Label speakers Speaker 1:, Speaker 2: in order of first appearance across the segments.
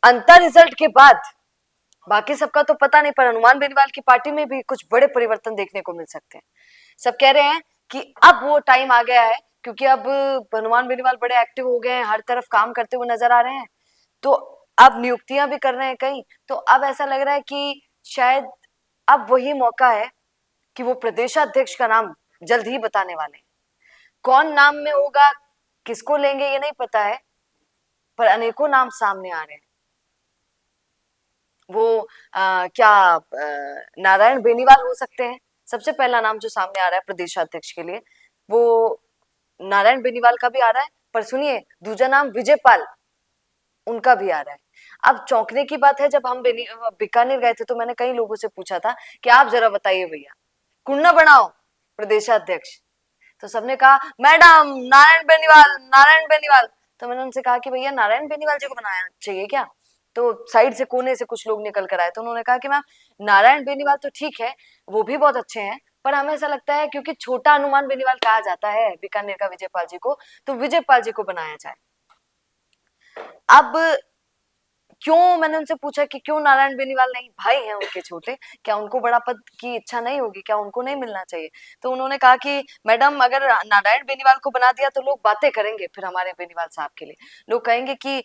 Speaker 1: अंतर रिजल्ट के बाद बाकी सबका तो पता नहीं, पर हनुमान बेनीवाल की पार्टी में भी कुछ बड़े परिवर्तन देखने को मिल सकते हैं। सब कह रहे हैं कि अब वो टाइम आ गया है, क्योंकि अब हनुमान बेनीवाल बड़े एक्टिव हो गए हैं, हर तरफ काम करते हुए नजर आ रहे हैं, तो अब नियुक्तियां भी कर रहे हैं कहीं, तो अब ऐसा लग रहा है कि शायद अब वही मौका है कि वो प्रदेशाध्यक्ष का नाम जल्द ही बताने वाले हैं। कौन नाम में होगा, किसको लेंगे ये नहीं पता है, पर अनेकों नाम सामने आ रहे हैं। वो नारायण बेनीवाल हो सकते हैं। सबसे पहला नाम जो सामने आ रहा है प्रदेशाध्यक्ष के लिए वो नारायण बेनीवाल का भी आ रहा है, पर सुनिए दूसरा नाम विजयपाल, उनका भी आ रहा है। अब चौंकने की बात है, जब हम बीकानेर गए थे तो मैंने कई लोगों से पूछा था कि आप जरा बताइए भैया कुन्ना बनाओ प्रदेशाध्यक्ष, तो सबने कहा मैडम नारायण बेनीवाल, नारायण बेनीवाल। तो मैंने उनसे कहा कि भैया नारायण बेनीवाल जी को बनाना चाहिए क्या? तो साइड से कोने से कुछ लोग निकल कर आए, तो उन्होंने कहा कि मैम नारायण बेनीवाल तो ठीक है, वो भी बहुत अच्छे हैं, पर हमें ऐसा लगता है क्योंकि छोटा हनुमान बेनीवाल कहा जाता है बीकानेर का विजयपाल जी को, तो विजयपाल जी को बनाया जाए। अब क्यों, मैंने उनसे पूछा कि क्यों नारायण बेनीवाल नहीं, भाई हैं उनके छोटे, क्या उनको बड़ा पद की इच्छा नहीं होगी, क्या उनको नहीं मिलना चाहिए? तो उन्होंने कहा कि मैडम अगर नारायण बेनीवाल को बना दिया तो लोग बातें करेंगे, फिर हमारे बेनीवाल साहब के लिए लोग कहेंगे कि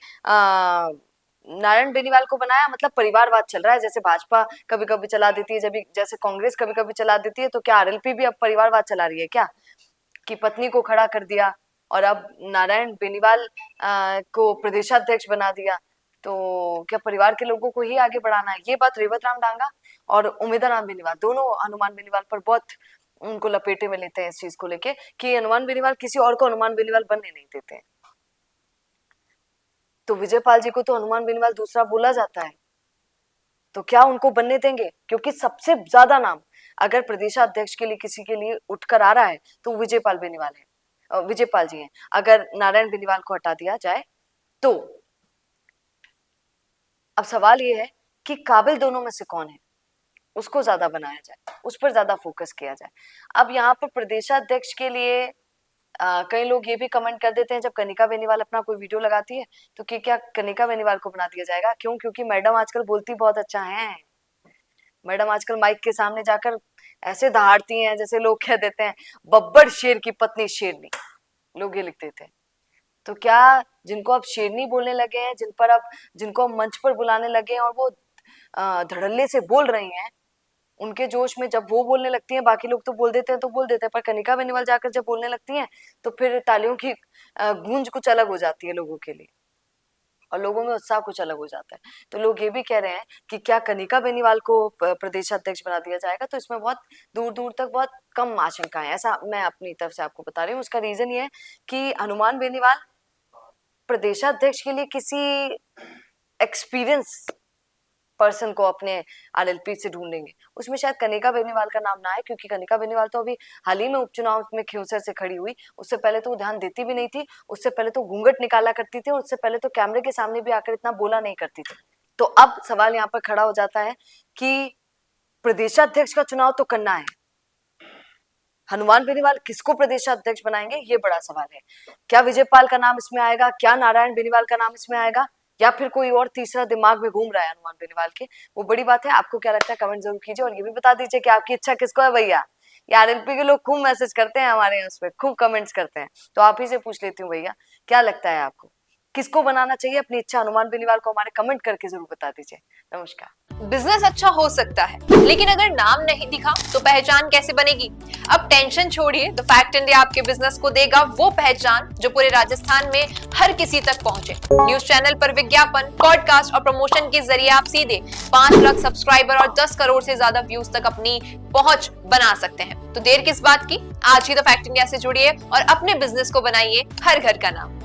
Speaker 1: नारायण बेनीवाल को बनाया मतलब परिवारवाद चल रहा है, जैसे भाजपा कभी कभी चला देती है, जब जैसे कांग्रेस कभी कभी चला देती है, तो क्या आरएलपी भी अब परिवारवाद चला रही है क्या, कि पत्नी को खड़ा कर दिया और अब नारायण बेनीवाल को प्रदेशाध्यक्ष बना दिया, तो क्या परिवार के लोगों को ही आगे बढ़ाना है? ये बात रेवत राम डांगा और उमेदा राम बेनीवाल दोनों हनुमान बेनीवाल पर बहुत उनको लपेटे में लेते हैं इस चीज को लेके कि हनुमान बेनीवाल किसी और को हनुमान बेनीवाल बनने नहीं देते हैं। तो विजयपाल जी को तो हनुमान बेनीवाल दूसरा बोला जाता है, तो क्या उनको बनने देंगे? क्योंकि सबसे ज्यादा नाम अगर प्रदेशाध्यक्ष के लिए किसी के लिए उठकर आ रहा है तो विजयपाल बेनीवाल है, विजयपाल जी हैं। अगर नारायण बेनीवाल को हटा दिया जाए तो अब सवाल ये है कि काबिल दोनों में से कौन है, उसको ज्यादा बनाया जाए, उस पर ज्यादा फोकस किया जाए। अब यहाँ पर प्रदेशाध्यक्ष के लिए कई लोग ये भी कमेंट कर देते हैं जब कनिका बेनीवाल अपना कोई वीडियो लगाती है तो कि क्या कनिका बेनीवाल को बना दिया जाएगा? क्यों? क्योंकि मैडम आजकल बोलती बहुत अच्छा है, मैडम आजकल माइक के सामने जाकर ऐसे दहाड़ती हैं जैसे लोग कह देते हैं बब्बर शेर की पत्नी शेरनी, लोग ये लिख देते हैं। तो क्या जिनको अब शेरनी बोलने लगे हैं, जिनको अब मंच पर बुलाने लगे हैं और वो धड़ल्ले से बोल रही हैं, उनके जोश में जब वो बोलने लगती हैं बाकी लोग तो बोल देते हैं, पर कनिका बेनीवाल जाकर जब बोलने लगती हैं तो फिर तालियों की गूंज कुछ अलग हो जाती है लोगों के लिए और लोगों में उत्साह कुछ अलग हो जाता है। तो लोग ये भी कह रहे हैं कि क्या कनिका बेनीवाल को प्रदेशाध्यक्ष बना दिया जाएगा? तो इसमें बहुत दूर दूर तक बहुत कम आशंका है, ऐसा मैं अपनी तरफ से आपको बता रही हूँ। उसका रीजन ये है कि हनुमान बेनीवाल प्रदेशाध्यक्ष के लिए किसी एक्सपीरियंस पर्सन को अपने आरएलपी से ढूंढेंगे, उसमें शायद कनिका बेनीवाल का नाम ना आए, क्योंकि कनिका बेनीवाल तो अभी हाल ही में उपचुनाव में खियोसर से खड़ी हुई, उससे पहले तो वो ध्यान देती भी नहीं थी, उससे पहले तो घूंघट निकाला करती थी और उससे पहले तो कैमरे के सामने भी आकर इतना बोला नहीं करती थी। तो अब सवाल यहाँ पर खड़ा हो जाता है कि प्रदेशाध्यक्ष का चुनाव तो करना है, हनुमान बेनीवाल किसको प्रदेशाध्यक्ष बनाएंगे ये बड़ा सवाल है। क्या विजयपाल का नाम इसमें आएगा, क्या नारायण बेनीवाल का नाम इसमें आएगा, या फिर कोई और तीसरा दिमाग में घूम रहा है हनुमान बेनीवाल के? वो बड़ी बात है। आपको क्या लगता है कमेंट जरूर कीजिए और ये भी बता दीजिए कि आपकी इच्छा किसको है भैया। यार एलपी के लोग खूब मैसेज करते हैं हमारे यहाँ, उसपे खूब कमेंट्स करते हैं, तो आप ही से पूछ लेती हूँ भैया क्या लगता है आपको किसको बनाना चाहिए? अपनी इच्छा हनुमान बेनीवाल को हमारे कमेंट करके जरूर बता दीजिए। नमस्कार।
Speaker 2: बिजनेस अच्छा हो सकता है लेकिन अगर नाम नहीं दिखा तो पहचान कैसे बनेगी? अब टेंशन छोड़िए, द फैक्ट इंडिया आपके बिजनेस को देगा वो पहचान जो पूरे राजस्थान में हर किसी तक पहुंचे। न्यूज चैनल पर विज्ञापन, पॉडकास्ट और प्रमोशन के जरिए आप सीधे 5 लाख सब्सक्राइबर और 10 करोड़ से ज्यादा व्यूज तक अपनी पहुंच बना सकते हैं। तो देर किस बात की, आज ही द फैक्ट इंडिया से जुड़िए और अपने बिजनेस को बनाइए हर घर का नाम।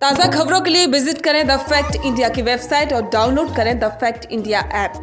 Speaker 3: ताज़ा खबरों के लिए विजिट करें द फैक्ट इंडिया की वेबसाइट और डाउनलोड करें द फैक्ट इंडिया ऐप।